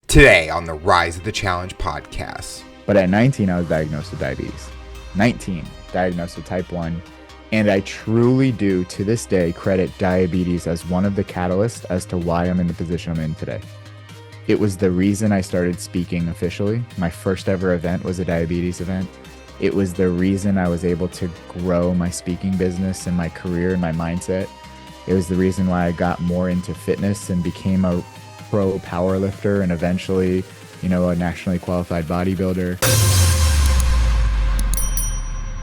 Today on the Rise of the Challenge podcast. But at 19, I was diagnosed with diabetes. 19, diagnosed with type 1. And I truly do, to this day, credit diabetes as one of the catalysts as to why I'm in the position I'm in today. It was the reason I started speaking officially. My first ever event was a diabetes event. It was the reason I was able to grow my speaking business and my career and my mindset. It was the reason why I got more into fitness and became a pro powerlifter and eventually, a nationally qualified bodybuilder.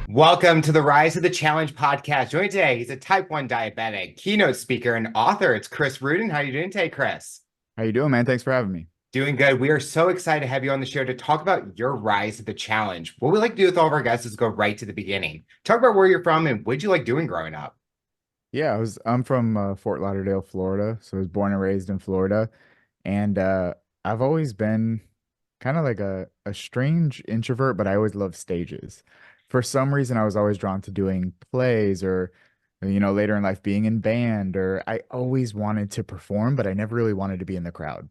Welcome to the Rise of the Challenge podcast. Joining today, he's a type 1 diabetic, keynote speaker, and author. It's Chris Ruden. How are you doing today, Chris? How you doing, man? Thanks for having me. Doing good. We are so excited to have you on the show to talk about your rise of the challenge. What we like to do with all of our guests is go right to the beginning. Talk about where you're from and what you like doing growing up. Yeah, I'm from Fort Lauderdale, Florida. So I was born and raised in Florida. And I've always been kind of like a strange introvert, but I always loved stages. For some reason, I was always drawn to doing plays or, later in life being in band, or I always wanted to perform, but I never really wanted to be in the crowd.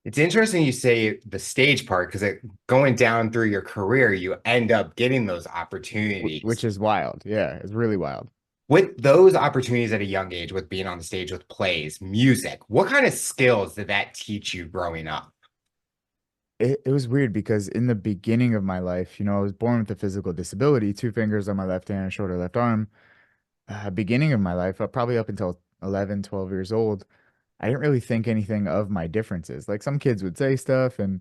It's interesting you say the stage part because going down through your career, you end up getting those opportunities. Which is wild. Yeah, it's really wild. With those opportunities at a young age, with being on the stage with plays, music, what kind of skills did that teach you growing up? It was weird because in the beginning of my life, I was born with a physical disability, 2 fingers on my left hand, a shorter left arm. Beginning of my life, probably up until 11, 12 years old, I didn't really think anything of my differences. Like some kids would say stuff, and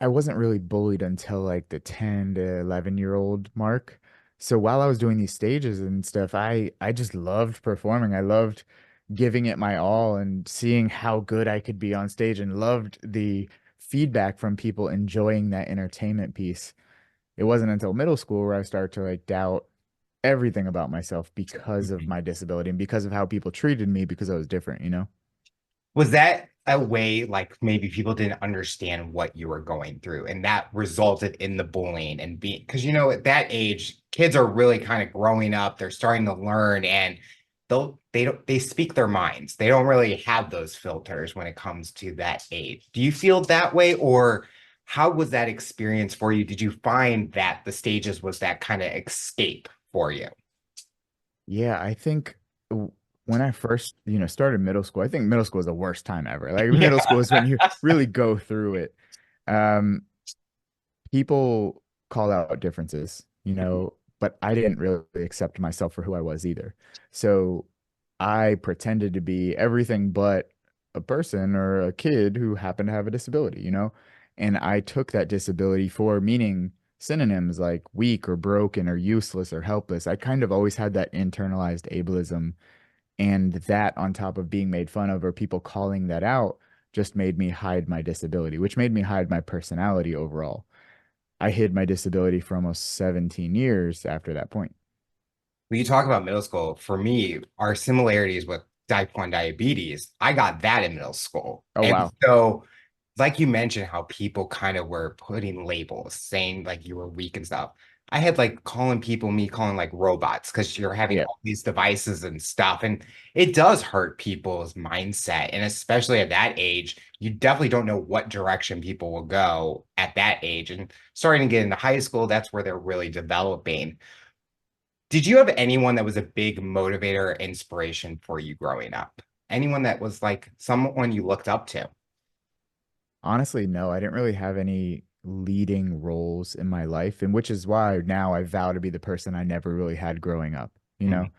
I wasn't really bullied until like the 10 to 11-year-old mark. So while I was doing these stages and stuff, I just loved performing. I loved giving it my all and seeing how good I could be on stage and loved the feedback from people enjoying that entertainment piece. It wasn't until middle school where I started to like doubt everything about myself because of my disability and because of how people treated me because I was different. Was that a way like maybe people didn't understand what you were going through and that resulted in the bullying and being because at that age kids are really kind of growing up, they're starting to learn, and they speak their minds. They don't really have those filters when it comes to that age. Do you feel that way, or how was that experience for you? Did you find that the stages was that kind of escape for you? Yeah, I think when I first, started middle school, I think middle school is the worst time ever. Like middle school is when you really go through it. Um, People call out differences, but I didn't really accept myself for who I was either. So I pretended to be everything but a person or a kid who happened to have a disability. And I took that disability for meaning synonyms like weak or broken or useless or helpless. I kind of always had that internalized ableism, and that on top of being made fun of or people calling that out just made me hide my disability, which made me hide my personality overall. I hid my disability for almost 17 years after that point. When you talk about middle school, for me, our similarities with type 1 diabetes, I got that in middle school. Oh, And wow. so, like you mentioned, how people kind of were putting labels, saying like you were weak and stuff. I had like me calling like robots because you're having Yeah. all these devices and stuff. And it does hurt people's mindset. And especially at that age, you definitely don't know what direction people will go at that age. And starting to get into high school, that's where they're really developing. Did you have anyone that was a big motivator or inspiration for you growing up? Anyone that was like someone you looked up to? Honestly, no, I didn't really have any leading roles in my life, and which is why now I vow to be the person I never really had growing up. Mhm.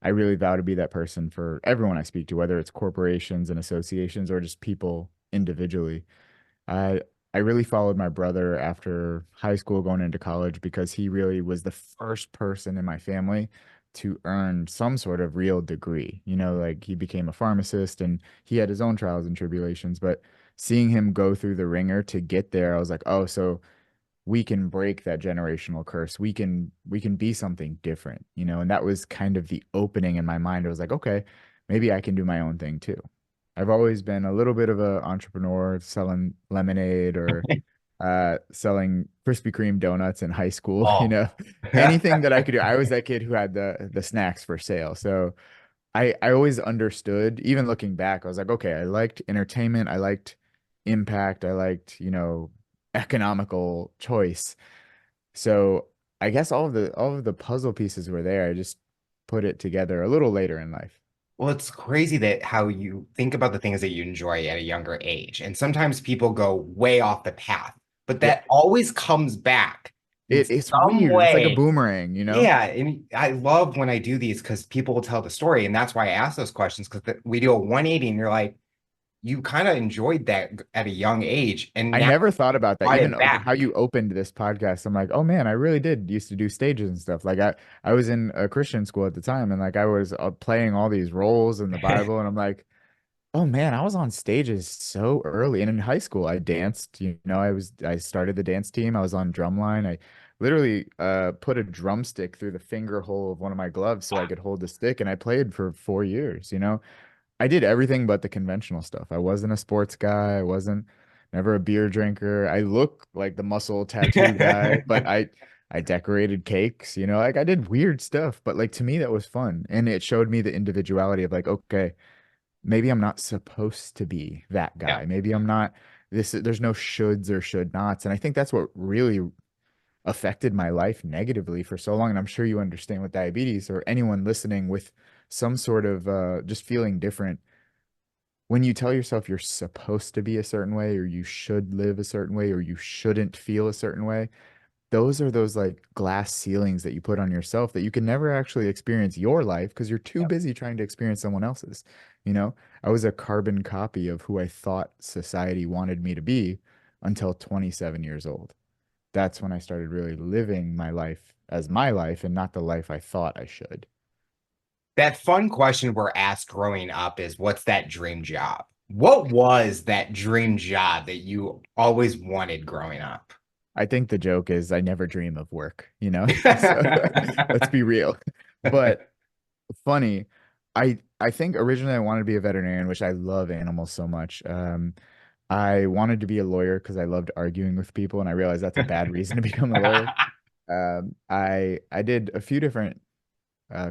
I really vow to be that person for everyone I speak to, whether it's corporations and associations or just people individually. I I really followed my brother after high school going into college because he really was the first person in my family to earn some sort of real degree. Like he became a pharmacist and he had his own trials and tribulations, but seeing him go through the ringer to get there, I was like, "Oh, so we can break that generational curse. We can be something different." And that was kind of the opening in my mind. I was like, "Okay, maybe I can do my own thing too." I've always been a little bit of an entrepreneur selling lemonade or selling Krispy Kreme donuts in high school, Oh, anything that I could do. I was that kid who had the snacks for sale. So I always understood, even looking back, I was like, okay, I liked entertainment. I liked impact. I liked, economical choice. So I guess all of the puzzle pieces were there. I just put it together a little later in life. Well, it's crazy that how you think about the things that you enjoy at a younger age. And sometimes people go way off the path, but Yeah. that always comes back in It's some weird. It's like a way. boomerang. Yeah, and I love when I do these because people will tell the story, and that's why I ask those questions because we do a 180, and you're like, you kind of enjoyed that at a young age, and I now never thought about that. brought Even it how back. you opened this podcast, I'm like, oh man, I really did used to do stages and stuff. Like I was in a Christian school at the time, and like I was playing all these roles in the Bible, and I'm like, oh man, I was on stages so early. And in high school, I danced. I started the dance team. I was on drumline. I literally put a drumstick through the finger hole of one of my gloves so I could hold the stick, and I played for 4 years. I did everything but the conventional stuff. I wasn't a sports guy. I wasn't never a beer drinker. I look like the muscle tattoo guy, but I decorated cakes. Like I did weird stuff, but like to me that was fun. And it showed me the individuality of like, okay, maybe I'm not supposed to be that Yeah. guy. Maybe I'm not there's no shoulds or should nots. And I think that's what really affected my life negatively for so long. And I'm sure you understand with diabetes or anyone listening with some sort of just feeling different. When you tell yourself you're supposed to be a certain way, or you should live a certain way, or you shouldn't feel a certain way, those are those like glass ceilings that you put on yourself that you can never actually experience your life because you're too Yeah. busy trying to experience someone else's. You know, I was a carbon copy of who I thought society wanted me to be until 27 years old. That's when I started really living my life as my life and not the life I thought I should. That fun question we're asked growing up is, what's that dream job? What was that dream job that you always wanted growing up? I think the joke is I never dream of work. So let's be real. But funny, I think originally I wanted to be a veterinarian, which I love animals so much. I wanted to be a lawyer because I loved arguing with people, and I realized that's a bad reason to become a lawyer. I did a few different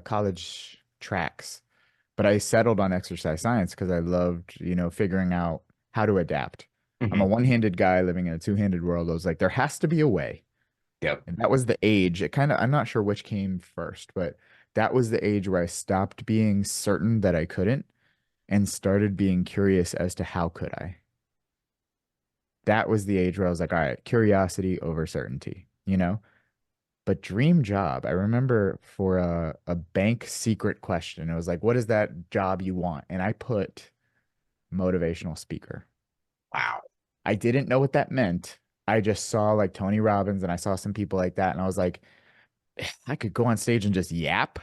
college tracks, but I settled on exercise science because I loved, figuring out how to adapt. I'm a Mhm. one-handed guy living in a two-handed world. I was like, there has to be a way. Yep. And that was the age. I'm not sure which came first, but that was the age where I stopped being certain that I couldn't and started being curious as to how could I. That was the age where I was like, all right, curiosity over certainty. But dream job, I remember for a bank secret question, it was like, what is that job you want? And I put motivational speaker. Wow. I didn't know what that meant. I just saw like Tony Robbins and I saw some people like that. And I was like, I could go on stage and just yap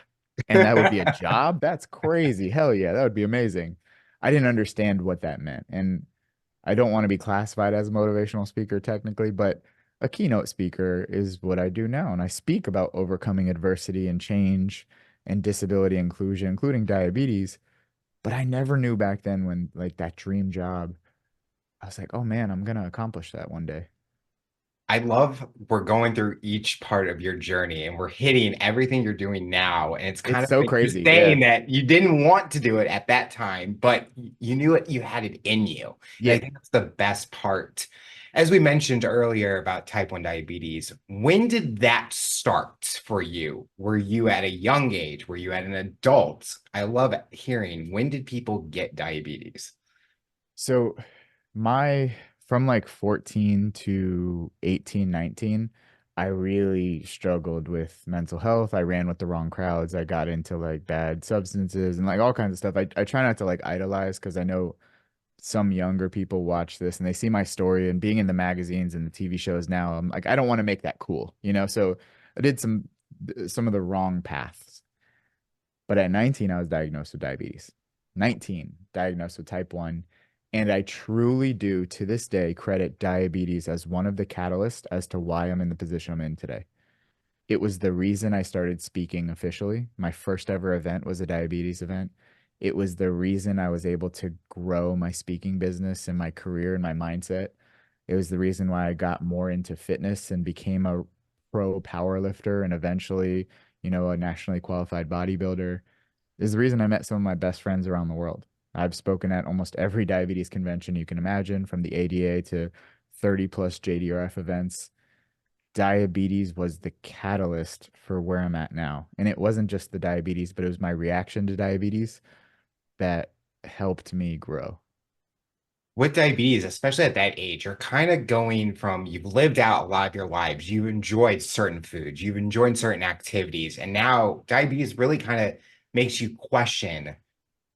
and that would be a job. That's crazy. Hell yeah, that would be amazing. I didn't understand what that meant. And I don't want to be classified as a motivational speaker technically, but a keynote speaker is what I do now. And I speak about overcoming adversity and change and disability inclusion, including diabetes. But I never knew back then when like that dream job, I was like, oh man, I'm gonna accomplish that one day. I love we're going through each part of your journey and we're hitting everything you're doing now. And it's kind It's of so like you're crazy. Yeah. saying that you didn't want to do it at that time, but you knew it, you had it in you. And I Yeah. think that's the best part. As we mentioned earlier about type 1 diabetes, when did that start for you? Were you at a young age? Were you at an adult? I love hearing, when did people get diabetes? So my from like 14 to 18, 19, I really struggled with mental health. I ran with the wrong crowds. I got into like bad substances and like all kinds of stuff. I try not to like idolize because I know some younger people watch this and they see my story and being in the magazines and the TV shows now. I'm like, I don't want to make that cool. So I did some of the wrong paths. But at 19, I was diagnosed with diabetes. 19, diagnosed with type 1. And I truly do, to this day, credit diabetes as one of the catalysts as to why I'm in the position I'm in today. It was the reason I started speaking officially. My first ever event was a diabetes event. It was the reason I was able to grow my speaking business and my career and my mindset. It was the reason why I got more into fitness and became a pro power lifter and eventually, a nationally qualified bodybuilder. Is the reason I met some of my best friends around the world. I've spoken at almost every diabetes convention you can imagine, from the ADA to 30 plus JDRF events. Diabetes was the catalyst for where I'm at now. And it wasn't just the diabetes, but it was my reaction to diabetes that helped me grow. With diabetes, especially at that age, you're kind of going from you've lived out a lot of your lives, you enjoyed certain foods, you've enjoyed certain activities, and now diabetes really kind of makes you question,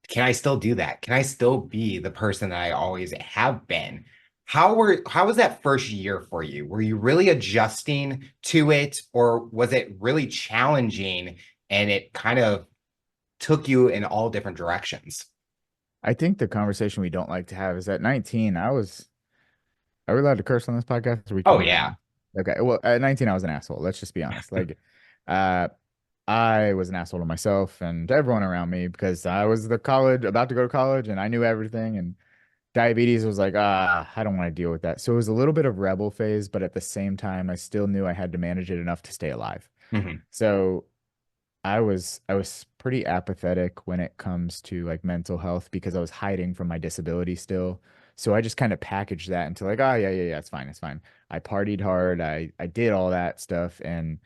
can I still do that? Can I still be the person that I always have been? How was that first year for you? Were you really adjusting to it, or was it really challenging and it kind of took you in all different directions? I think the conversation we don't like to have is at 19, are we allowed to curse on this podcast? Or we Oh can leave it yeah. in? Okay. Well, at 19, I was an asshole. Let's just be honest. Uh, I was an asshole to myself and to everyone around me because I was about to go to college and I knew everything. And diabetes was like, I don't want to deal with that. So it was a little bit of rebel phase, but at the same time, I still knew I had to manage it enough to stay alive. Mhm. So I was pretty apathetic when it comes to like mental health because I was hiding from my disability still. So I just kind of packaged that into like, oh yeah, yeah, yeah, it's fine, it's fine. I partied hard, I did all that stuff, and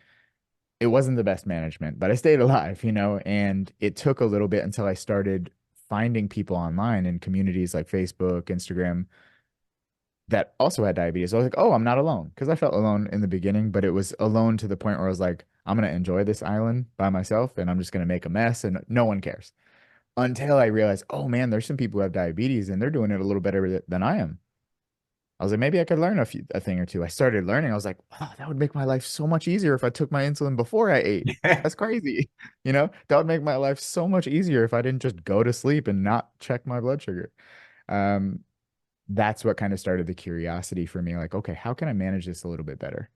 it wasn't the best management, but I stayed alive, and it took a little bit until I started finding people online in communities like Facebook, Instagram that also had diabetes. I was like, oh, I'm not alone. Because I felt alone in the beginning, but it was alone to the point where I was like, I'm going to enjoy this island by myself and I'm just going to make a mess and no one cares. Until I realized, oh man, there's some people who have diabetes and they're doing it a little better than I am. I was like, maybe I could learn a thing or two. I started learning. I was like, oh, that would make my life so much easier if I took my insulin before I ate. That's crazy. That would make my life so much easier if I didn't just go to sleep and not check my blood sugar. Um, that's what kind of started the curiosity for me. Like, okay, how can I manage this a little bit better?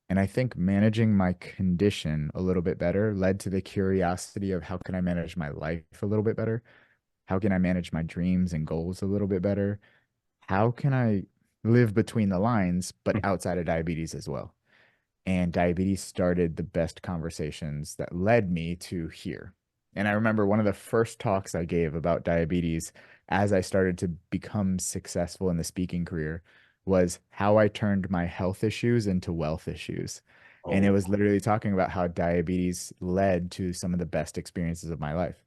And I think managing my condition a little bit better led to the curiosity of how can I manage my life a little bit better? How can I manage my dreams and goals a little bit better? How can I live between the lines, but outside of diabetes as well? And diabetes started the best conversations that led me to here. And I remember one of the first talks I gave about diabetes as I started to become successful in the speaking career was how I turned my health issues into wealth issues. And it Oh, was literally talking about how diabetes led to some of the best experiences of my life.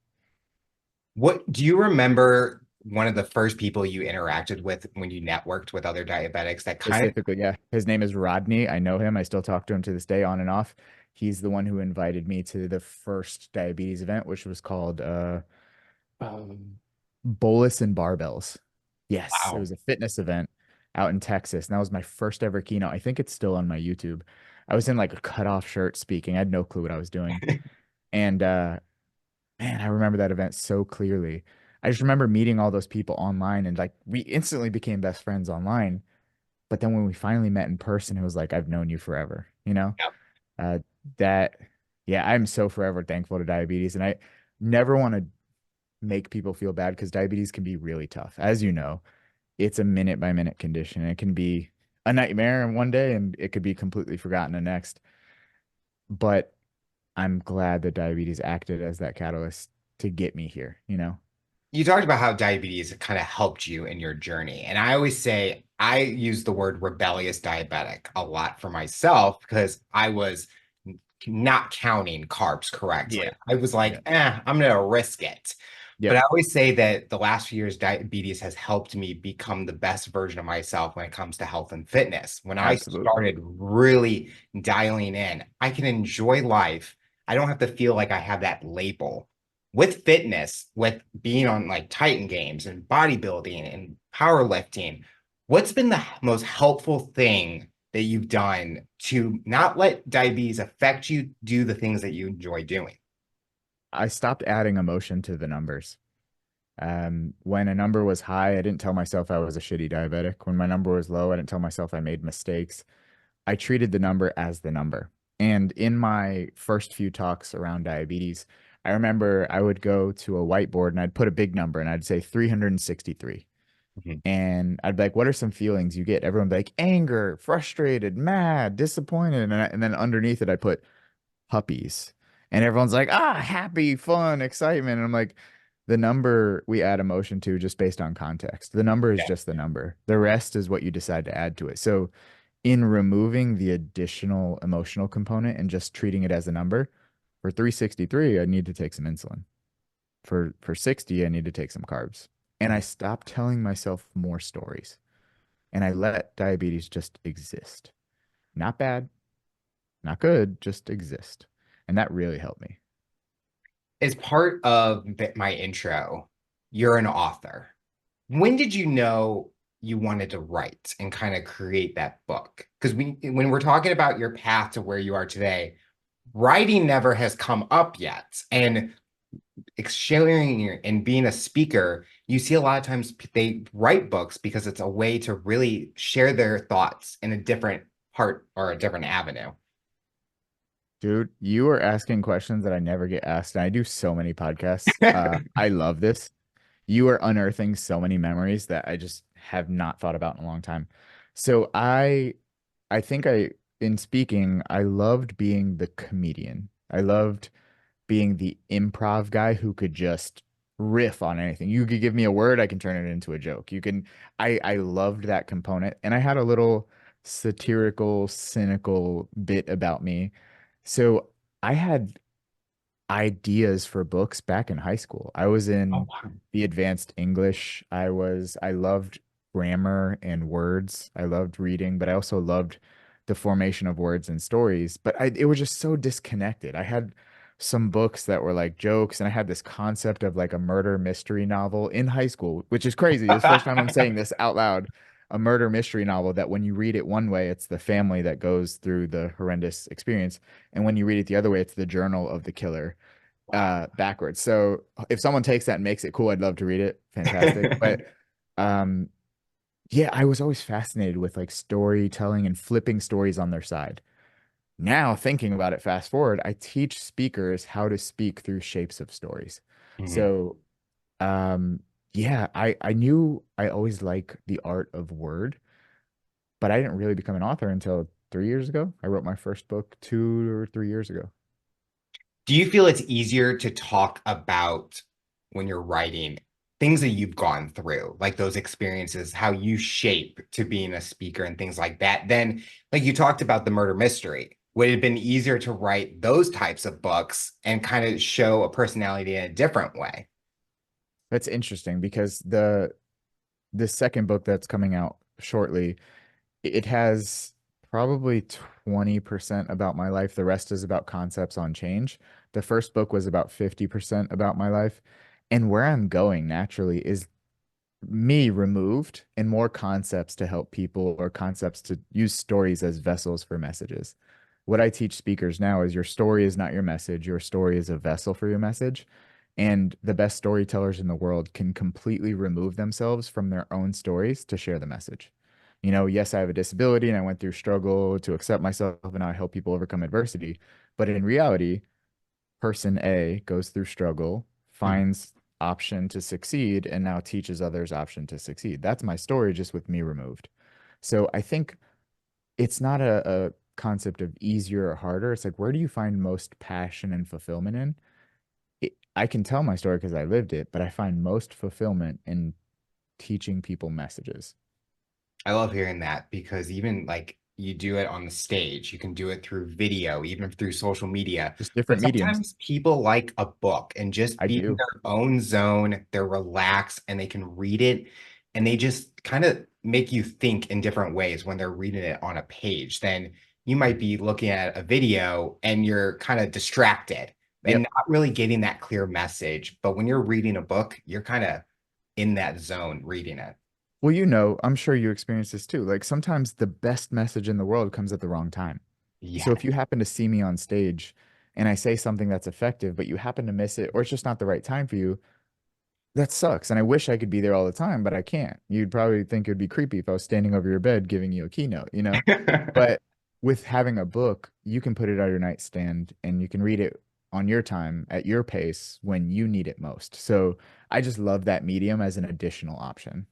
what do you remember one of the first people you interacted with when you networked with other diabetics that kind of Specifically, yeah. His name is Rodney. I know him. I still talk to him to this day on and off. He's the one who invited me to the first diabetes event, which was called um, Bolus and Barbells. Yes, it wow. was a fitness event out in Texas. And that was my first ever keynote. I think it's still on my YouTube. I was in like a cutoff shirt speaking. I had no clue what I was doing. And man, I remember that event so clearly. I just remember meeting all those people online and like we instantly became best friends online. But then when we finally met in person, it was like, I've known you forever, you know? Yep. Uh, that, yeah, I'm so forever thankful to diabetes. And I never want to make people feel bad because diabetes can be really tough. As you know, it's a minute by minute condition. It can be a nightmare in one day and it could be completely forgotten the next. But I'm glad that diabetes acted as that catalyst to get me here. You talked about how diabetes kind of helped you in your journey. And I always say I use the word rebellious diabetic a lot for myself because I was not counting carbs correctly. Yeah. I was Yeah. like, I'm going to risk it. But I Yep. always say that the last few years, diabetes has helped me become the best version of myself when it comes to health and fitness. When I Absolutely. started really dialing in, I can enjoy life. I don't have to feel like I have that label. With fitness, with being on like Titan Games and bodybuilding and powerlifting, what's been the most helpful thing that you've done to not let diabetes affect you, do the things that you enjoy doing? I stopped adding emotion to the numbers. When a number was high, I didn't tell myself I was a shitty diabetic. When my number was low, I didn't tell myself I made mistakes. I treated the number as the number. And in my first few talks around diabetes, I remember I would go to a whiteboard and I'd put a big number and I'd say 363. Mhm. And I'd be like, what are some feelings you get? Everyone would be like, anger, frustrated, mad, disappointed. And then underneath it, I put puppies. And everyone's like, happy, fun, excitement. And I'm like, The number we add emotion to just based on context. The number is Yeah. just the number. The rest is what you decide to add to it. So in removing the additional emotional component and just treating it as a number, for 363, I need to take some insulin. For 60, I need to take some carbs. And I Mhm. stopped telling myself more stories. And I let diabetes just exist. Not bad, not good, just exist. And that really helped me. As part of my intro, you're an author. When did you know you wanted to write and kind of create that book? Because when we're talking about your path to where you are today, writing never has come up yet. And sharing and being a speaker, you see a lot of times they write books because it's a way to really share their thoughts in a different part or a different avenue. Dude, you are asking questions that I never get asked. And I do so many podcasts. I love this. You are unearthing so many memories that I just have not thought about in a long time. So I think in speaking, I loved being the comedian. I loved being the improv guy who could just riff on anything. You could give me a word, I can turn it into a joke. I loved that component. And I had a little satirical, cynical bit about me. So I had ideas for books back in high school. I was Oh, in wow. the advanced English. I loved grammar and words. I loved reading, but I also loved the formation of words and stories. But it was just so disconnected. I had some books that were like jokes, and I had this concept of like a murder mystery novel in high school, which is crazy. This is the first time I'm saying this out loud. A murder mystery novel that when you read it one way, it's the family that goes through the horrendous experience. And when you read it the other way, it's the journal of the killer Wow. backwards. So if someone takes that and makes it cool, I'd love to read it. Fantastic. But um yeah, I was always fascinated with like storytelling and flipping stories on their side. Now thinking about it, fast forward, I teach speakers how to speak through shapes of stories. Mhm. So um yeah, I knew I always like the art of word, but I didn't really become an author until 3 years ago. I wrote my first book 2 or 3 years ago. Do you feel it's easier to talk about when you're writing things that you've gone through, like those experiences, how you shape to being a speaker and things like that? Then, like you talked about the murder mystery, would it have been easier to write those types of books and kind of show a personality in a different way? That's interesting because the second book that's coming out shortly, it has probably 20% about my life. The rest is about concepts on change. The first book was about 50% about my life. And where I'm going naturally is me removed and more concepts to help people or concepts to use stories as vessels for messages. What I teach speakers now is your story is not your message. Your story is a vessel for your message. And the best storytellers in the world can completely remove themselves from their own stories to share the message. Yes, I have a disability and I went through struggle to accept myself and I help people overcome adversity. But in reality, person A goes through struggle, Mhm. finds option to succeed, and now teaches others option to succeed. That's my story, just with me removed. So I think it's not a concept of easier or harder. It's like, where do you find most passion and fulfillment in? I can tell my story because I lived it, but I find most fulfillment in teaching people messages. I love hearing that because even like you do it on the stage, you can do it through video, even through social media. Just But different mediums. sometimes people like a book and just I be in do. their own zone, they're relaxed and they can read it and they just kind of make you think in different ways when they're reading it on a page. Then you might be looking at a video and you're kind of distracted and Yep. not really getting that clear message. But when you're reading a book, you're kind of in that zone reading it. Well, I'm sure you experience this too. Like sometimes the best message in the world comes at the wrong time. So Yeah. if you happen to see me on stage and I say something that's effective, but you happen to miss it, or it's just not the right time for you, that sucks. And I wish I could be there all the time, but I can't. You'd probably think it would be creepy if I was standing over your bed giving you a keynote? But with having a book, you can put it on your nightstand and you can read it on your time at your pace when you need it most. So I just love that medium as an additional option.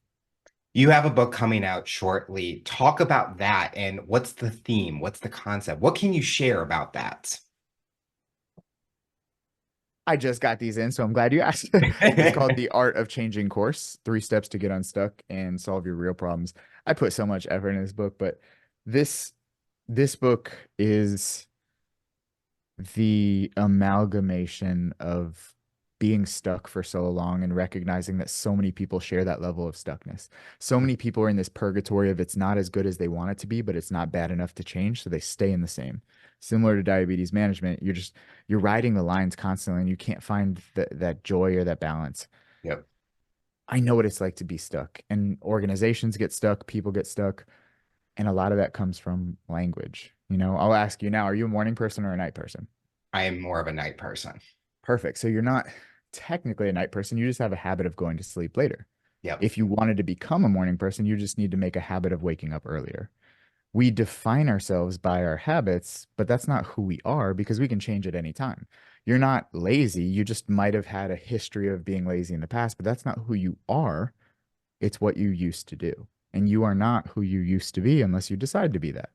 You have a book coming out shortly. Talk about that and what's the theme? What's the concept? What can you share about that? I just got these in, so I'm glad you asked. It's called The Art of Changing Course, 3 Steps to Get Unstuck and Solve Your Real Problems. I put so much effort in this book, but this this book is the amalgamation of being stuck for so long and recognizing that so many people share that level of stuckness. So many people are in this purgatory of it's not as good as they want it to be, but it's not bad enough to change, so they stay in the same. Similar to diabetes management, you're riding the lines constantly and you can't find that joy or that balance. Yep. I know what it's like to be stuck, and organizations get stuck, people get stuck, and a lot of that comes from language. I'll ask you now, are you a morning person or a night person? I am more of a night person. Perfect. So you're not technically a night person. You just have a habit of going to sleep later. Yep. If you wanted to become a morning person, you just need to make a habit of waking up earlier. We define ourselves by our habits, but that's not who we are because we can change at any time. You're not lazy. You just might have had a history of being lazy in the past, but that's not who you are. It's what you used to do. And you are not who you used to be unless you decide to be that.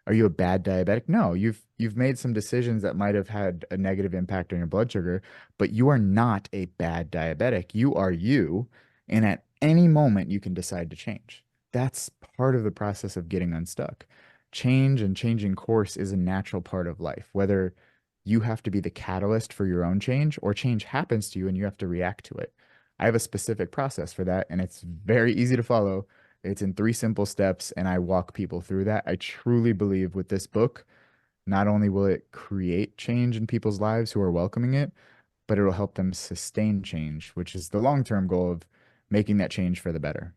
Are you a bad diabetic? No, you've made some decisions that might have had a negative impact on your blood sugar, but you are not a bad diabetic. You are you, and at any moment you can decide to change. That's part of the process of getting unstuck. Change and changing course is a natural part of life, whether you have to be the catalyst for your own change or change happens to you and you have to react to it. I have a specific process for that, and it's very easy to follow. It's in 3 simple steps, and I walk people through that. I truly believe with this book, not only will it create change in people's lives who are welcoming it, but it'll help them sustain change, which is the long-term goal of making that change for the better.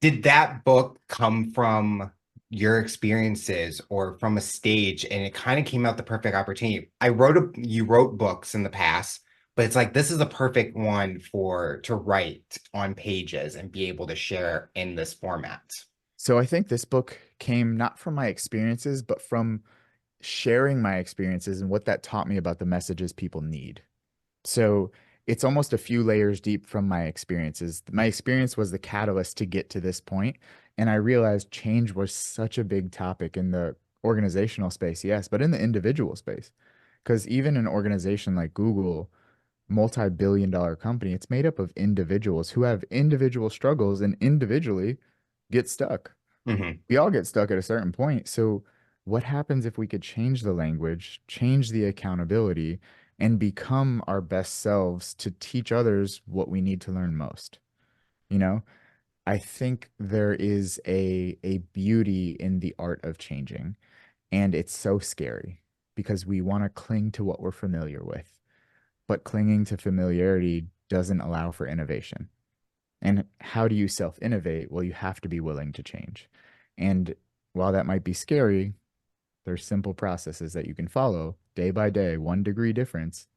Did that book come from your experiences or from a stage and it kind of came out the perfect opportunity? You wrote books in the past, but it's like this is a perfect one to write on pages and be able to share in this format. So I think this book came not from my experiences, but from sharing my experiences and what that taught me about the messages people need. So it's almost a few layers deep from my experiences. My experience was the catalyst to get to this point, and I realized change was such a big topic in the organizational space, yes, but in the individual space. Because even an organization like Google, multi-billion-dollar company, it's made up of individuals who have individual struggles and individually get stuck. Mhm. We all get stuck at a certain point. So, what happens if we could change the language, change the accountability, and become our best selves to teach others what we need to learn most? You know, I think there is a beauty in the art of changing, and it's so scary because we want to cling to what we're familiar with, but clinging to familiarity doesn't allow for innovation. And how do you self innovate? Well, you have to be willing to change. And while that might be scary, there's simple processes that you can follow day by day, 1 degree difference.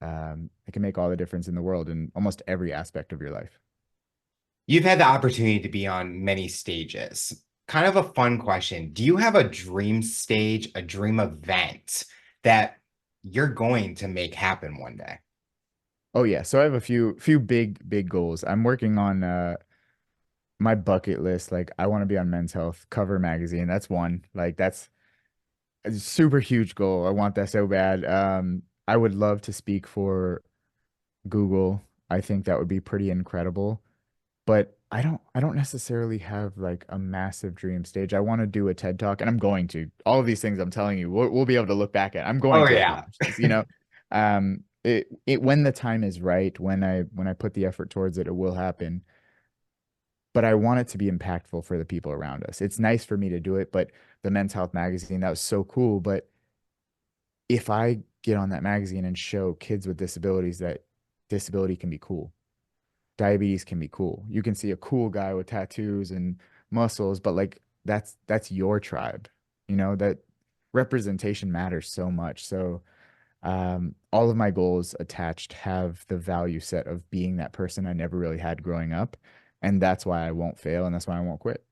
It can make all the difference in the world in almost every aspect of your life. You've had the opportunity to be on many stages. Kind of a fun question. Do you have a dream stage, a dream event that you're going to make happen one day? Oh yeah, so I have a few big goals. I'm working on my bucket list. Like I want to be on Men's Health cover magazine. That's one. Like that's a super huge goal. I want that so bad. I would love to speak for Google. I think that would be pretty incredible. But I don't necessarily have like a massive dream stage. I want to do a TED Talk, and I'm going to. All of these things I'm telling you, we'll be able to look back at. I'm going Oh to yeah. accomplish this. It when the time is right, when I put the effort towards it, it will happen. But I want it to be impactful for the people around us. It's nice for me to do it, but the Men's Health magazine, that was so cool. But if I get on that magazine and show kids with disabilities that disability can be cool, diabetes can be cool. You can see a cool guy with tattoos and muscles, but like that's your tribe. That representation matters so much. So all of my goals attached have the value set of being that person I never really had growing up. And that's why I won't fail and that's why I won't quit.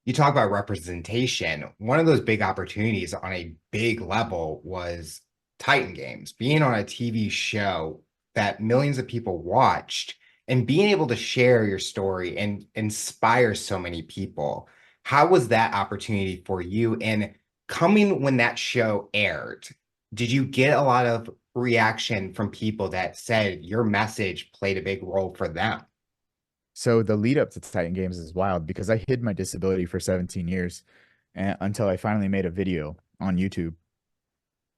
You talk about representation. One of those big opportunities on a big level was Titan Games, being on a TV show that millions of people watched and being able to share your story and inspire so many people. How was that opportunity for you? And coming when that show aired, did you get a lot of reaction from people that said your message played a big role for them? So the lead up to Titan Games is wild because I hid my disability for 17 years until I finally made a video on YouTube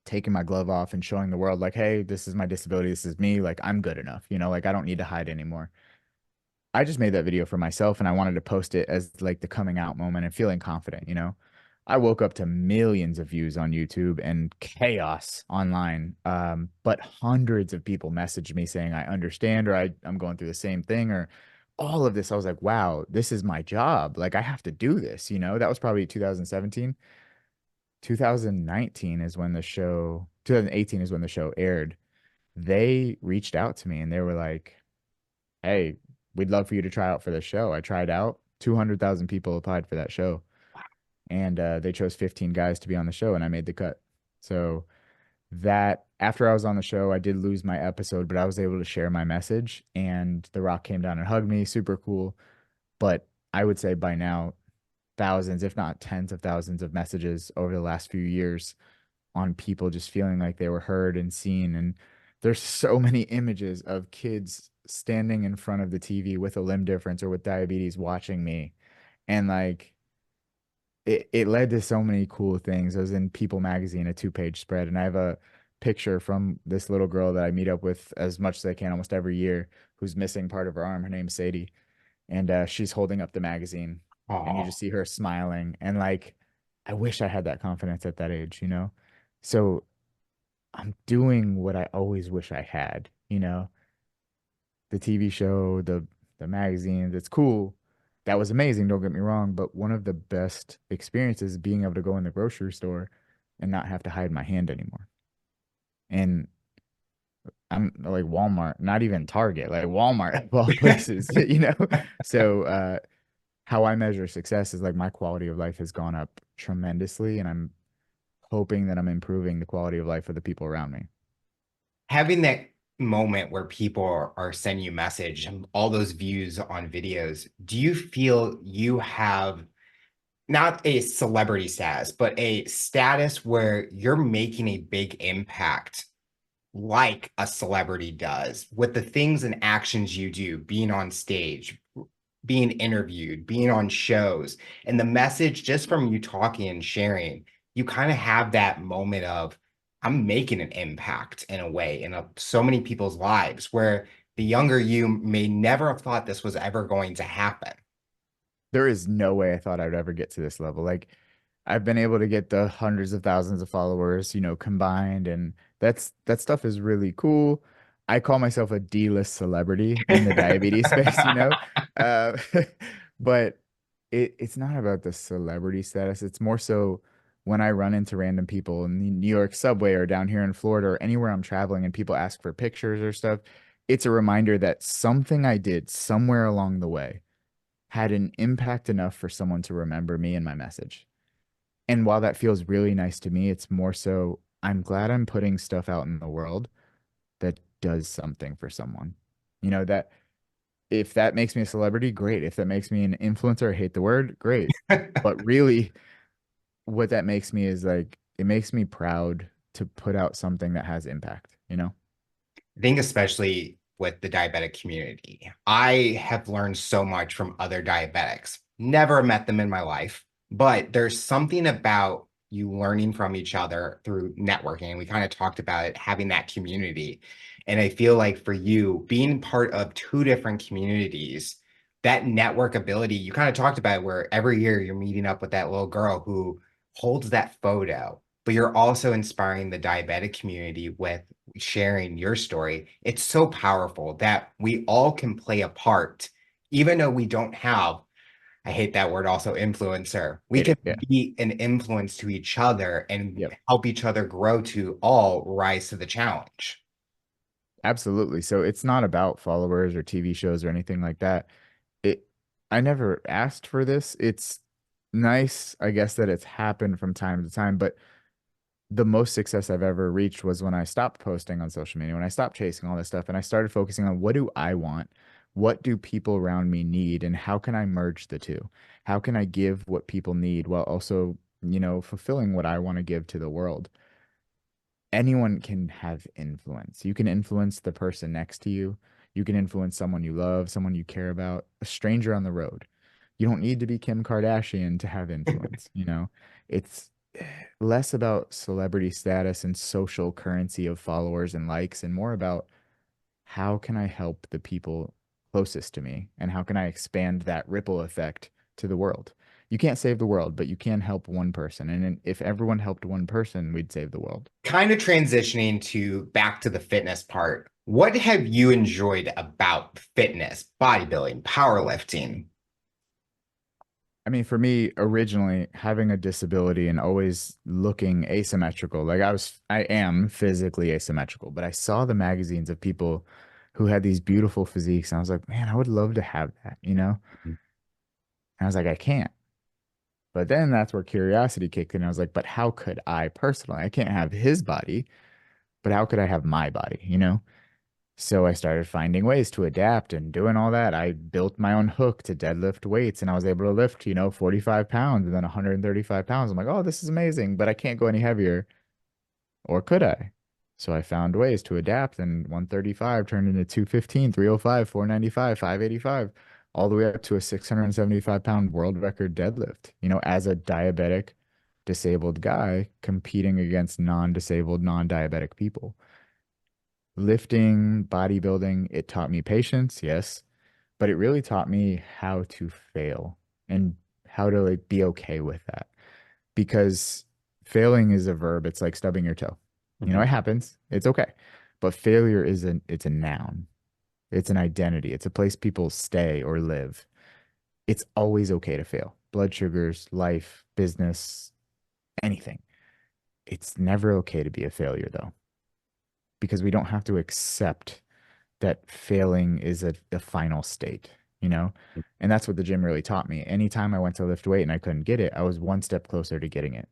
taking my glove off and showing the world like, hey, this is my disability, this is me, like I'm good enough, like I don't need to hide anymore. I just made that video for myself and I wanted to post it as like the coming out moment and feeling confident. I woke up to millions of views on YouTube and chaos online. But hundreds of people messaged me saying I understand or I'm going through the same thing or all of this. I was like, wow, this is my job. Like I have to do this. That was probably 2017. 2019 is when the show, 2018 is when the show aired. They reached out to me and they were like, hey, we'd love for you to try out for the show. I tried out. 200,000 people applied for that show. And they chose 15 guys to be on the show, and I made the cut. So that after I was on the show, I did lose my episode, but I was able to share my message. And The Rock came down and hugged me. Super cool. But I would say by now, thousands, if not tens of thousands of messages over the last few years on people just feeling like they were heard and seen. And there's so many images of kids standing in front of the TV with a limb difference or with diabetes watching me. And like it led to so many cool things. I was in People magazine, a 2-page spread, and I have a picture from this little girl that I meet up with as much as I can almost every year who's missing part of her arm. Her name's Sadie. And she's holding up the magazine and you Oh, just see her smiling. And like, I wish I had that confidence at that age. So I'm doing what I always wish I had. The TV show, the magazines, it's cool. That was amazing, don't get me wrong, but one of the best experiences is being able to go in the grocery store and not have to hide my hand anymore. And I'm like Walmart, not even Target, like Walmart of all places. So how I measure success is like my quality of life has gone up tremendously, and I'm hoping that I'm improving the quality of life of the people around me. having that moment where people are sending you message and all those views on videos, do you feel you have not a celebrity status, but a status where you're making a big impact like a celebrity does with the things and actions you do, being on stage, being interviewed, being on shows, and the message just from you talking and sharing, you kind of have that moment of, I'm making an impact in a way in so many people's lives where the younger you may never have thought this was ever going to happen. There is no way I thought I would ever get to this level. Like I've been able to get the hundreds of thousands of followers, combined, and that stuff is really cool. I call myself a D-list celebrity in the diabetes space. Uh, but it's not about the celebrity status. It's more so when I run into random people in the New York subway or down here in Florida or anywhere I'm traveling and people ask for pictures or stuff, it's a reminder that something I did somewhere along the way had an impact enough for someone to remember me and my message. And while that feels really nice to me, it's more so I'm glad I'm putting stuff out in the world that does something for someone. That if that makes me a celebrity, great. If that makes me an influencer, I hate the word, great. But really, what that makes me is like, it makes me proud to put out something that has impact. I think especially with the diabetic community, I have learned so much from other diabetics. Never met them in my life, but there's something about you learning from each other through networking. We kind of talked about it, having that community. And I feel like for you, being part of two different communities, that network ability, you kind of talked about it, where every year you're meeting up with that little girl who holds that photo, but you're also inspiring the diabetic community with sharing your story. It's so powerful that we all can play a part, even though we don't have, I hate that word also, influencer. We Hate can it. Yeah. be an influence to each other and Yep. help each other grow to all rise to the challenge. Absolutely. So it's not about followers or TV shows or anything like that. It I never asked for this. It's nice, I guess, that it's happened from time to time, but the most success I've ever reached was when I stopped posting on social media, when I stopped chasing all this stuff and I started focusing on what do I want? What do people around me need? And how can I merge the two? How can I give what people need while also, fulfilling what I want to give to the world? anyone can have influence. You can influence the person next to you. You can influence someone you love, someone you care about, a stranger on the road. You don't need to be Kim Kardashian to have influence, you know? It's less about celebrity status and social currency of followers and likes and more about how can I help the people closest to me and how can I expand that ripple effect to the world? You can't save the world, but you can help one person. And if everyone helped one person, we'd save the world. Kind of transitioning to back to the fitness part. What have you enjoyed about fitness, bodybuilding, powerlifting? I mean, for me, originally having a disability and always looking asymmetrical, like I am physically asymmetrical, but I saw the magazines of people who had these beautiful physiques, and I was like, man, I would love to have that, you know? And I was like, I can't. But then that's where curiosity kicked in. I was like, but how could I personally? I can't have his body, but how could I have my body, you know? So I started finding ways to adapt and doing all that. I built my own hook to deadlift weights and I was able to lift, 45 pounds and then 135 pounds. I'm like, oh, this is amazing, but I can't go any heavier. Or could I? So I found ways to adapt and 135 turned into 215, 305, 495, 585, all the way up to a 675 pound world record deadlift, as a diabetic, disabled guy competing against non-disabled, non-diabetic people. Lifting, bodybuilding, it taught me patience, yes, but it really taught me how to fail and how to like be okay with that. Because failing is a verb. It's like stubbing your toe. It Mhm. happens. It's okay. But failure it's a noun. It's an identity. It's a place people stay or live. It's always okay to fail. Blood sugars, life, business, anything. It's never okay to be a failure though, because we don't have to accept that failing is a final state, you know? And that's what the gym really taught me. Anytime I went to lift weight and I couldn't get it, I was one step closer to getting it.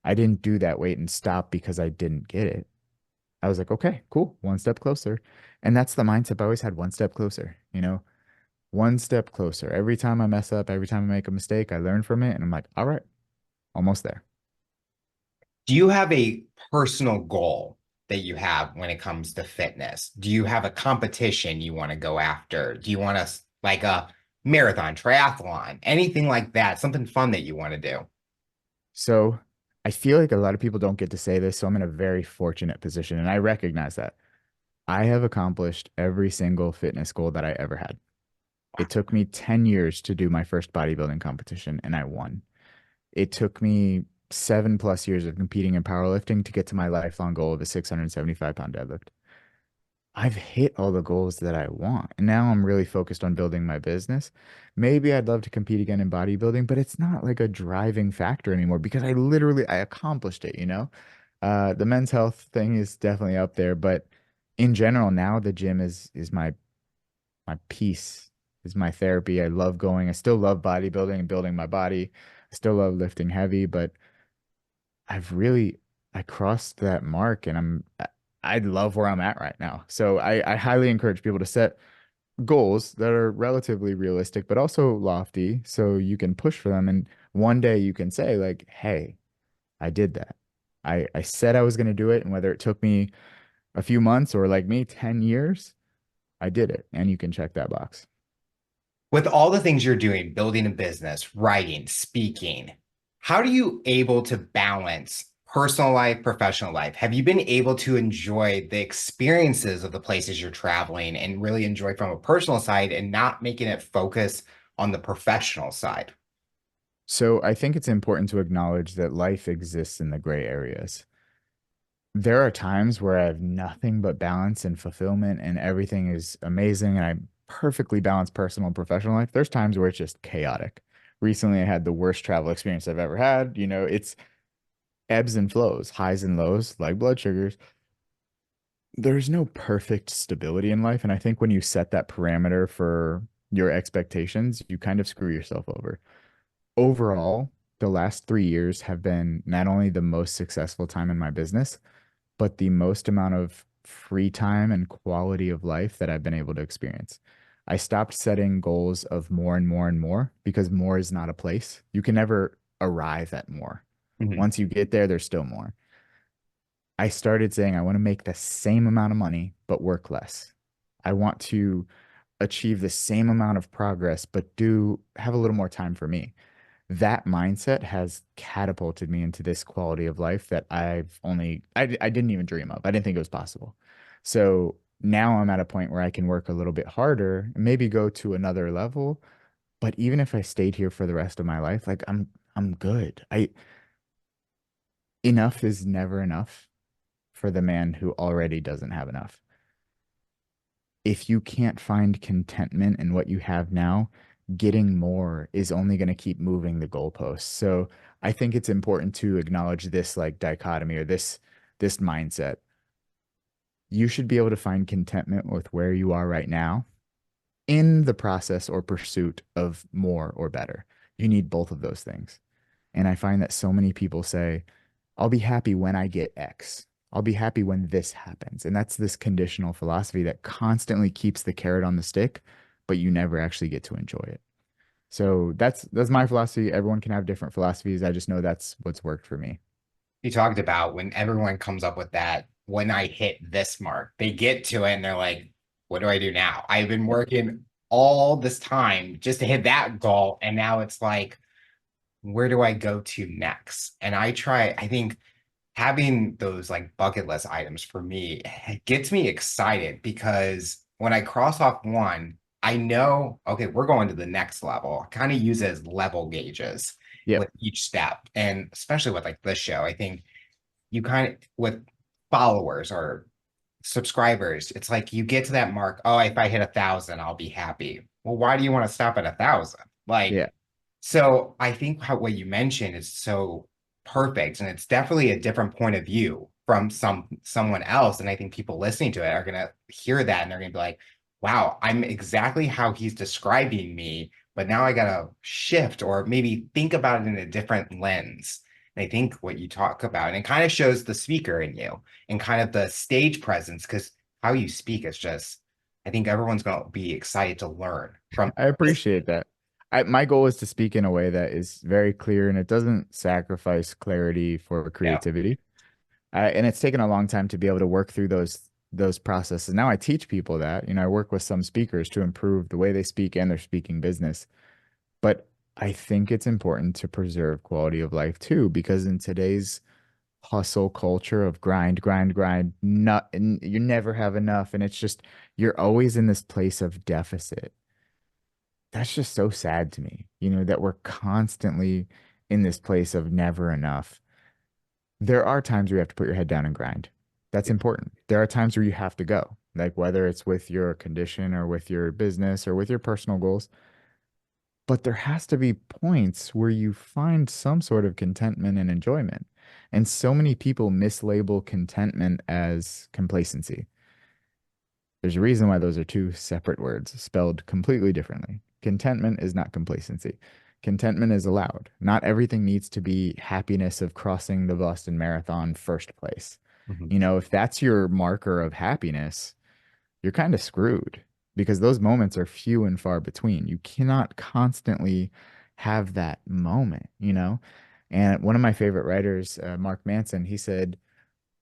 I didn't do that weight and stop because I didn't get it. I was like, okay, cool, one step closer. And that's the mindset. I always had one step closer, one step closer. Every time I mess up, every time I make a mistake, I learn from it. And I'm like, all right, almost there. Do you have a personal goal that you have when it comes to fitness? Do you have a competition you want to go after? Do you want to like a marathon, triathlon, anything like that? Something fun that you want to do? So I feel like a lot of people don't get to say this. So I'm in a very fortunate position. And I recognize that. I have accomplished every single fitness goal that I ever had. It took me 10 years to do my first bodybuilding competition, and I won. It took me 7+ years of competing in powerlifting to get to my lifelong goal of a 675-pound deadlift. I've hit all the goals that I want. And now I'm really focused on building my business. Maybe I'd love to compete again in bodybuilding, but it's not like a driving factor anymore because I accomplished it. The men's health thing is definitely up there, but in general, now the gym is my peace, is my therapy. I love going. I still love bodybuilding and building my body. I still love lifting heavy, but I've really I crossed that mark and I love where I'm at right now. So I highly encourage people to set goals that are relatively realistic, but also lofty so you can push for them. And one day you can say, like, hey, I did that. I said I was going to do it. And whether it took me a few months or like me, 10 years, I did it. And you can check that box. With all the things you're doing, building a business, writing, speaking, how are you able to balance personal life, professional life? Have you been able to enjoy the experiences of the places you're traveling and really enjoy from a personal side and not making it focus on the professional side? So I think it's important to acknowledge that life exists in the gray areas. There are times where I have nothing but balance and fulfillment and everything is amazing and I perfectly balance personal and professional life. There's times where it's just chaotic. Recently, I had the worst travel experience I've ever had. It's ebbs and flows, highs and lows, like blood sugars. There's no perfect stability in life. And I think when you set that parameter for your expectations, you kind of screw yourself over. Overall, the last 3 years have been not only the most successful time in my business, but the most amount of free time and quality of life that I've been able to experience. I stopped setting goals of more and more and more because more is not a place. You can never arrive at more. Mhm. Once you get there, there's still more. I started saying I want to make the same amount of money, but work less. I want to achieve the same amount of progress, but do have a little more time for me. That mindset has catapulted me into this quality of life that I didn't even dream of. I didn't think it was possible. So now I'm at a point where I can work a little bit harder and maybe go to another level. But even if I stayed here for the rest of my life, like I'm good. Enough is never enough for the man who already doesn't have enough. If you can't find contentment in what you have now, getting more is only going to keep moving the goalposts. So I think it's important to acknowledge this like dichotomy or this mindset. You should be able to find contentment with where you are right now in the process or pursuit of more or better. You need both of those things. And I find that so many people say, I'll be happy when I get X. I'll be happy when this happens. And that's this conditional philosophy that constantly keeps the carrot on the stick, but you never actually get to enjoy it. So that's my philosophy. Everyone can have different philosophies. I just know that's what's worked for me. You talked about when everyone comes up with that, when I hit this mark, they get to it and they're like, what do I do now? I've been working all this time just to hit that goal. And now it's like, where do I go to next? And I think having those like bucket list items for me gets me excited because when I cross off one, I know, okay, we're going to the next level. I kind of use it as level gauges Yep. with each step. And especially with like this show, I think you kind of, with followers or subscribers, it's like you get to that mark. Oh, if I hit 1,000, I'll be happy. Well, why do you want to stop at 1,000? Like, Yeah. so I think what you mentioned is so perfect, and it's definitely a different point of view from someone else. And I think people listening to it are gonna hear that and they're gonna be like, "Wow, I'm exactly how he's describing me." But now I gotta shift or maybe think about it in a different lens. And I think what you talk about, and it kind of shows the speaker in you and kind of the stage presence, because how you speak is just, I think everyone's gonna be excited to learn from I this. appreciate that. My goal is to speak in a way that is very clear and it doesn't sacrifice clarity for Yeah. creativity. And it's taken a long time to be able to work through those processes. Now I teach people that, I work with some speakers to improve the way they speak and their speaking business. But I think it's important to preserve quality of life too, because in today's hustle culture of grind, grind, grind, not and you never have enough. And it's just you're always in this place of deficit. That's just so sad to me, that we're constantly in this place of never enough. There are times where you have to put your head down and grind. That's important. There are times where you have to go, like whether it's with your condition or with your business or with your personal goals. But there has to be points where you find some sort of contentment and enjoyment. And so many people mislabel contentment as complacency. There's a reason why those are two separate words spelled completely differently. Contentment is not complacency. Contentment is allowed. Not everything needs to be happiness of crossing the Boston Marathon first place. Mhm. If that's your marker of happiness, you're kind of screwed because those moments are few and far between. You cannot constantly have that moment. And one of my favorite writers, Mark Manson, he said,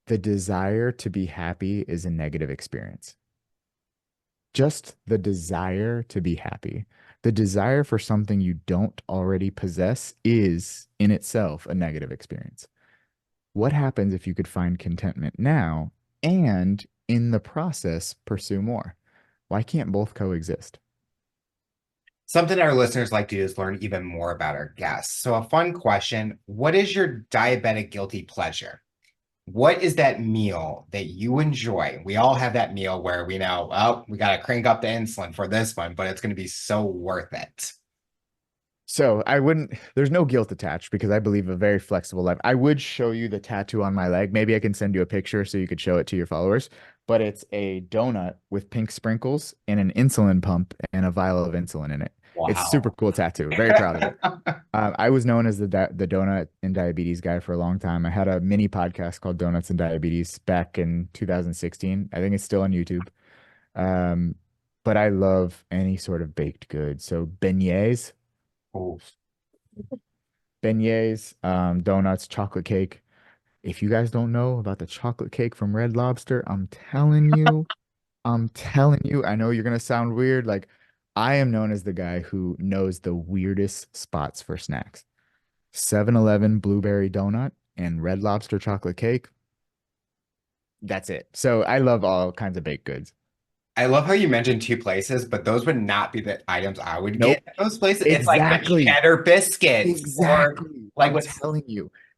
the desire to be happy is a negative experience. Just the desire to be happy. The desire for something you don't already possess is in itself a negative experience. What happens if you could find contentment now and in the process pursue more? Why can't both coexist? Something our listeners like to do is learn even more about our guests. So, a fun question: what is your diabetic guilty pleasure? What is that meal that you enjoy? We all have that meal where we know, oh, we got to crank up the insulin for this one, but it's going to be so worth it. So I wouldn't, there's no guilt attached because I believe a very flexible life. I would show you the tattoo on my leg. Maybe I can send you a picture so you could show it to your followers. But it's a donut with pink sprinkles and an insulin pump and a vial of insulin in it. It's a super Wow. cool tattoo. Very proud of it. I was known as the donut and diabetes guy for a long time. I had a mini podcast called Donuts and Diabetes back in 2016. I think it's still on YouTube. Um, but I love any sort of baked good. So Oh, beignets, donuts, chocolate cake. If you guys don't know about the chocolate cake from Red Lobster, I'm telling you, I know you're gonna sound weird. Like, I am known as the guy who knows the weirdest spots for snacks. 7-Eleven blueberry donut and Red Lobster chocolate cake. That's it. So I love all kinds of baked goods. I love how you mentioned two places, but those would not be the items I would get Nope. at those places. It's like the Exactly. cheddar biscuits or Exactly. like what's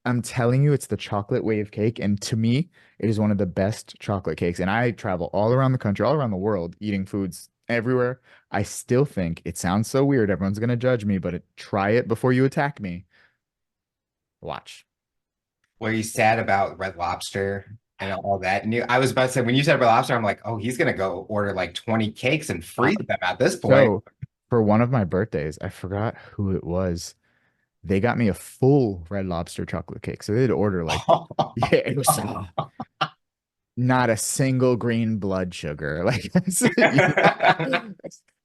I'm telling you, it's the chocolate wave cake. And to me, it is one of the best chocolate cakes. And I travel all around the country, all around the world, eating foods everywhere. I still think it sounds so weird. Everyone's going to judge me, but try it before you attack me. Watch. were you sad about Red Lobster and all that? And I was about to say when you said Red Lobster, I'm like, oh, he's gonna go order like 20 cakes and Uh, freeze them at this point. so for one of my birthdays, I forgot who it was. They got me a full Red Lobster chocolate cake. So they'd order like, yeah, it was not a single green blood sugar. Like,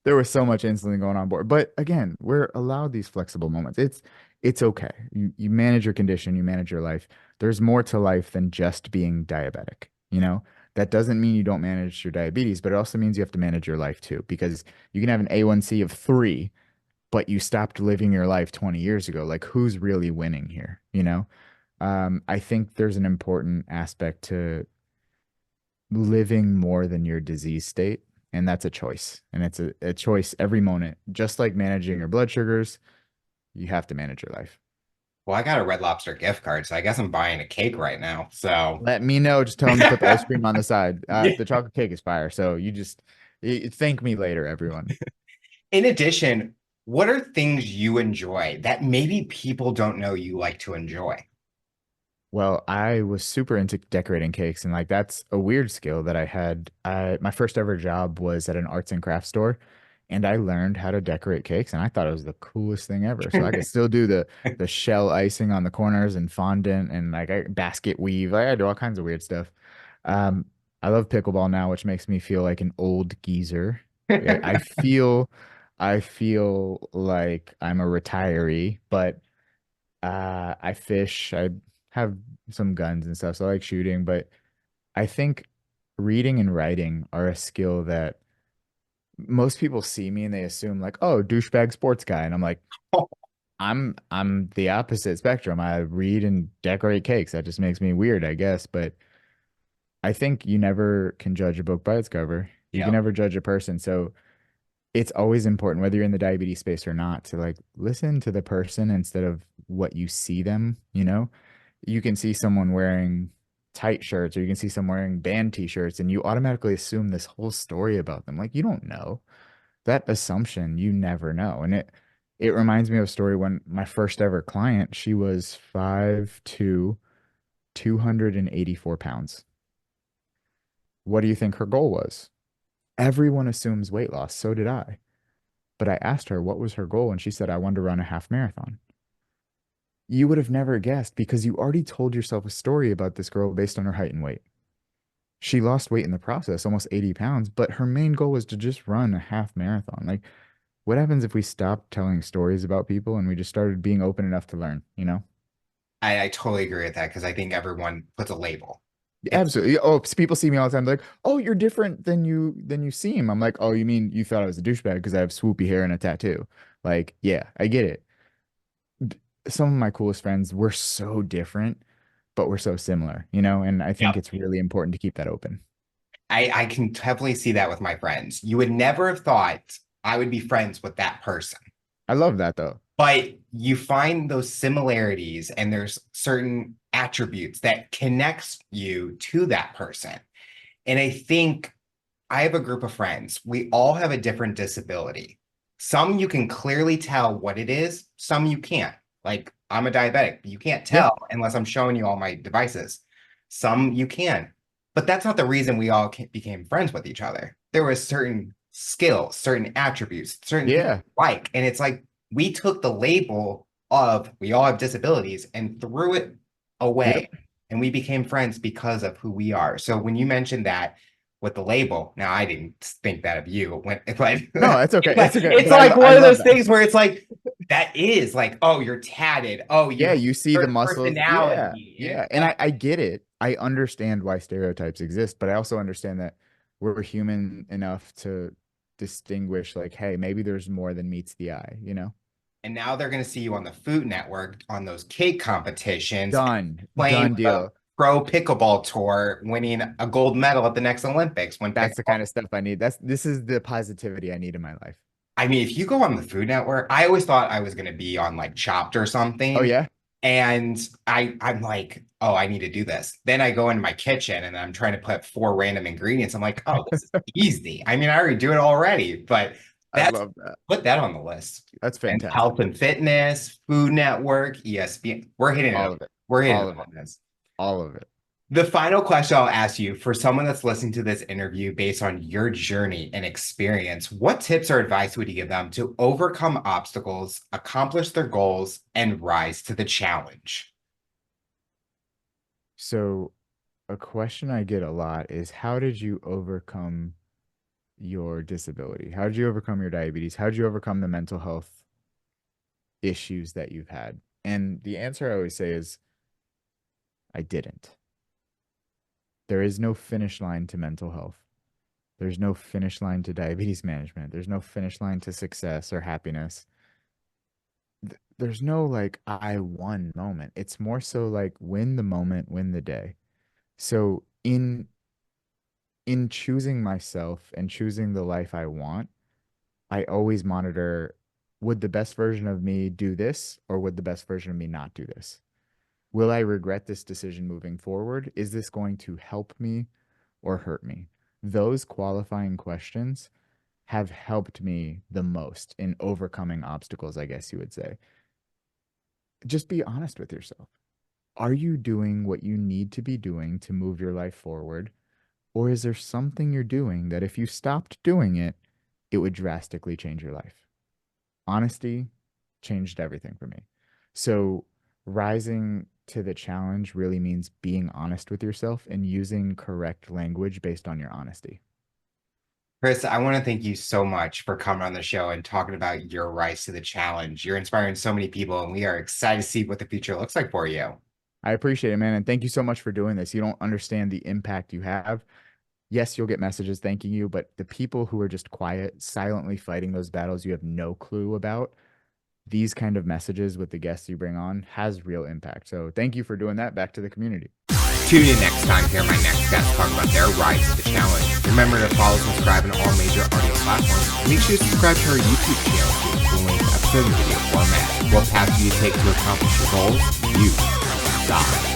there was so much insulin going on board. But again, we're allowed these flexible moments. It's okay. You manage your condition, you manage your life. There's more to life than just being diabetic, you know? That doesn't mean you don't manage your diabetes, but it also means you have to manage your life too, because you can have an A1C of 3, but you stopped living your life 20 years ago. Like, who's really winning here, you know? I think there's an important aspect to living more than your disease state. And that's a choice. And it's a choice every moment. Just like managing your blood sugars, you have to manage your life. Well, I got a Red Lobster gift card, so I guess I'm buying a cake right now. So Let me know. Just tell them to put the ice cream on the side. yeah. The chocolate cake is fire. So you thank me later, everyone. In addition, what are things you enjoy that maybe people don't know you like to enjoy? Well, I was super into decorating cakes, and like that's a weird skill that I had. My first ever job was at an arts and crafts store, and I learned how to decorate cakes, and I thought it was the coolest thing ever. So I could still do the shell icing on the corners and fondant and like basket weave. Like, I do all kinds of weird stuff. Um, I love pickleball now, which makes me feel like an old geezer. I feel like I'm a retiree, but I fish. I have some guns and stuff, so I like shooting, but I think reading and writing are a skill that most people see me and they assume like, oh, douchebag sports guy. And I'm like, I'm the opposite spectrum. I read and decorate cakes. That just makes me weird, I guess. But I think you never can judge a book by its cover. You can Yeah. never judge a person. So it's always important, whether you're in the diabetes space or not, to like listen to the person instead of what you see them, you know? You can see someone wearing tight shirts or you can see someone wearing band t-shirts and you automatically assume this whole story about them. Like, you don't know. That assumption, you never know. And it reminds me of a story when my first ever client, she was 5'2", 284 pounds. What do you think her goal was? Everyone assumes weight loss. So did I. But I asked her what was her goal, and she said, I wanted to run a half marathon. You would have never guessed because you already told yourself a story about this girl based on her height and weight. She lost weight in the process, almost 80 pounds, but her main goal was to just run a half marathon. Like, what happens if we stopped telling stories about people and we just started being open enough to learn, you know? I totally agree with that because I think everyone puts a label. It's Absolutely. Oh, people see me all the time. They're like, oh, you're different than you seem. I'm like, oh, you mean you thought I was a douchebag because I have swoopy hair and a tattoo? Like, yeah, I get it. Some of my coolest friends, we're so different, but we're so similar, you know? And I think yeah. it's really important to keep that open. I can definitely see that with my friends. You would never have thought I would be friends with that person. I love that though. But you find those similarities and there's certain attributes that connects you to that person. And I think I have a group of friends. We all have a different disability. Some you can clearly tell what it is, some you can't. Like I'm a diabetic, but you can't Yeah. tell unless I'm showing you all my devices. Some you can. But that's not the reason we all became friends with each other. There was certain skills, certain attributes, certain things Yeah. we like. And it's like we took the label of we all have disabilities and threw it away. Yep. And we became friends because of who we are. So when you mentioned that with the label, now I didn't think that of you when but No, it's okay. It's okay. it's But like I one of love those that. things where it's like that is like, oh, you're tatted. Oh, you Yeah, have you see the certain muscles. Yeah, personality. yeah. And I get it. I understand why stereotypes exist, but I also understand that we're human enough to distinguish, like, hey, maybe there's more than meets the eye, you know? And now they're going to see you on the Food Network on those cake competitions, Done. playing Done the deal. pro pickleball tour, winning a gold medal at the next Olympics when That's the pickleball. kind of stuff I need. This is the positivity I need in my life. I mean, if you go on the Food Network, I always thought I was going to be on like Chopped or Oh something. yeah? And I'm like, oh, I need to do this. Then I go into my kitchen and I'm trying to put four random ingredients. I'm like, oh, this is easy. I mean, I already do it already, but I that's love that. put that on the list. That's And fantastic. Health and Fitness, Food Network, ESPN. We're hitting it. All of it. We're hitting All it of it. on this. All of it. The final question I'll ask you for someone that's listening to this interview based on your journey and experience, what tips or advice would you give them to overcome obstacles, accomplish their goals, and rise to the challenge? So a question I get a lot is how did you overcome your disability? How did you overcome your diabetes? How did you overcome the mental health issues that you've had? And the answer I always say is I didn't. There is no finish line to mental health. There's no finish line to diabetes management. There's no finish line to success or happiness. There's no like I won moment. It's more so like win the moment, win the day. So in choosing myself and choosing the life I want, I always monitor, would the best version of me do this or would the best version of me not do this? Will I regret this decision moving forward? Is this going to help me or hurt me? Those qualifying questions have helped me the most in overcoming obstacles, I guess you would say. Just be honest with yourself. Are you doing what you need to be doing to move your life forward? Or is there something you're doing that if you stopped doing it, it would drastically change your life? Honesty changed everything for me. So rising to the challenge really means being honest with yourself and using correct language based on your honesty. Chris, I want to thank you so much for coming on the show and talking about your rise to the challenge. You're inspiring so many people, and we are excited to see what the future looks like for you. I appreciate it, man. And thank you so much for doing this. You don't understand the impact you have. Yes, you'll get messages thanking you, but the people who are just quiet, silently fighting those battles you have no clue about, these kind of messages with the guests you bring on has real impact. So thank you for doing that. Back to the community. Tune in next time to hear my next guest talk about their rise to the challenge. Remember to follow and subscribe on all major audio platforms. Make sure to subscribe to our YouTube channel to get full length episode in video format. What path do you take to accomplish your goals? You decide.